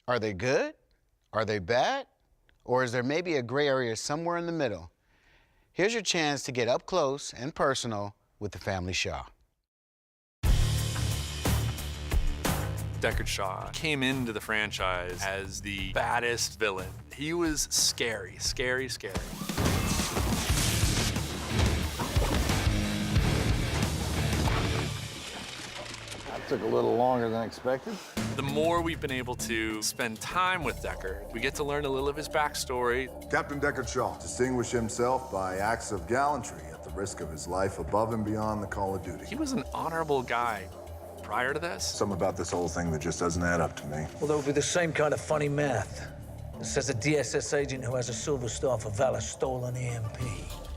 Are they good? Are they bad? Or is there maybe a gray area somewhere in the middle? Here's your chance to get up close and personal with the family Shaw. Deckard Shaw came into the franchise as the baddest villain. He was scary, scary, scary. That took a little longer than expected. The more we've been able to spend time with Deckard, we get to learn a little of his backstory. Captain Deckard Shaw distinguished himself by acts of gallantry at the risk of his life above and beyond the call of duty. He was an honorable guy prior to this. Something about this whole thing that just doesn't add up to me. Well, that would be the same kind of funny math. It says a DSS agent who has a Silver Star for valor stole an EMP.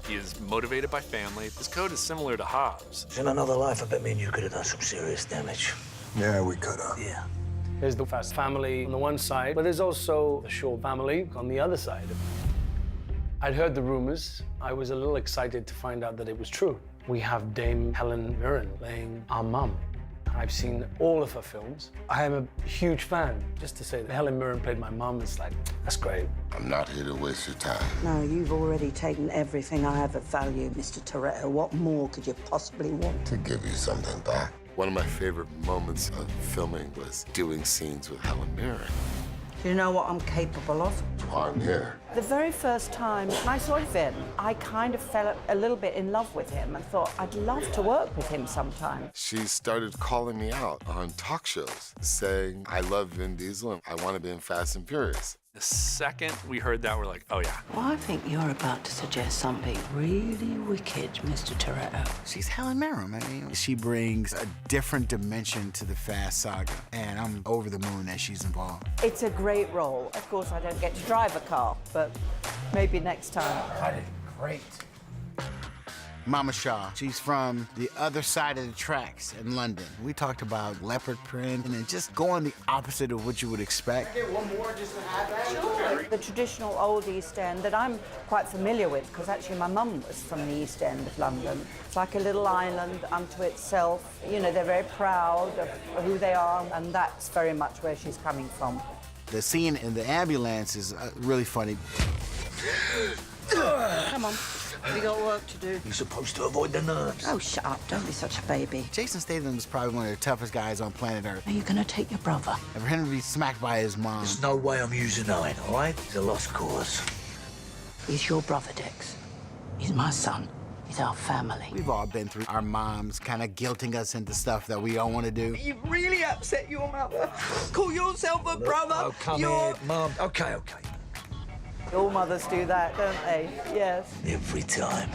He is motivated by family. His code is similar to Hobbs. In another life, I bet me and you could have done some serious damage. Yeah, we could have. Yeah. There's the Fast family on the one side, but there's also the Shaw family on the other side. I'd heard the rumors. I was a little excited to find out that it was true. We have Dame Helen Mirren playing our mum. I've seen all of her films. I am a huge fan. Just to say that Helen Mirren played my mum, it's like, that's great. I'm not here to waste your time. No, you've already taken everything I have of value, Mr. Toretto. What more could you possibly want? To give you something back. One of my favorite moments of filming was doing scenes with Helen Mirren. Do you know what I'm capable of? I'm here. The very first time I saw Finn, I kind of fell a little bit in love with him and thought I'd love to work with him sometime. She started calling me out on talk shows, saying, I love Vin Diesel and I want to be in Fast and Furious. The second we heard that, we're like, oh yeah. Well, I think you're about to suggest something really wicked, Mr. Toretto. She's Helen Mirren. I mean, she brings a different dimension to the Fast saga, and I'm over the moon that she's involved. It's a great role. Of course, I don't get to drive a car, but maybe next time. I did great. Mama Shaw, she's from the other side of the tracks in London. We talked about leopard print and then just going the opposite of what you would expect. Get one more just to add that? Sure. The traditional old East End that I'm quite familiar with, because actually my mum was from the East End of London. It's like a little island unto itself. You know, they're very proud of who they are, and that's very much where she's coming from. The scene in the ambulance is really funny. Come on, we got work to do. You're supposed to avoid the nerves. Oh, shut up, don't be such a baby. Jason Statham is probably one of the toughest guys on planet Earth. Are you gonna take your brother? And for him to be smacked by his mom. There's no way I'm using Owen, all right? He's a lost cause. He's your brother, Dex. He's my son. He's our family. We've all been through our moms kind of guilting us into stuff that we don't want to do. You've really upset your mother. Call yourself a brother. Oh, come here, Mum. Okay. All mothers do that, don't they? Yes. Every time.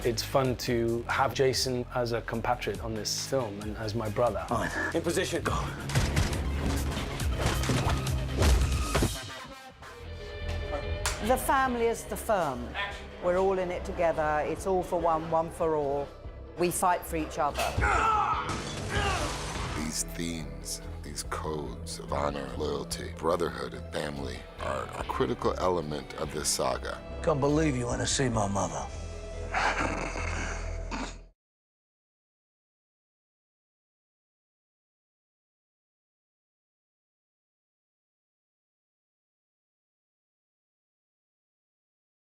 It's fun to have Jason as a compatriot on this film and as my brother. Fine. In position. Go. The family is the firm. We're all in it together. It's all for one, one for all. We fight for each other. These themes, these codes of honor, loyalty, brotherhood, and family are a critical element of this saga. Can't believe you want to see my mother.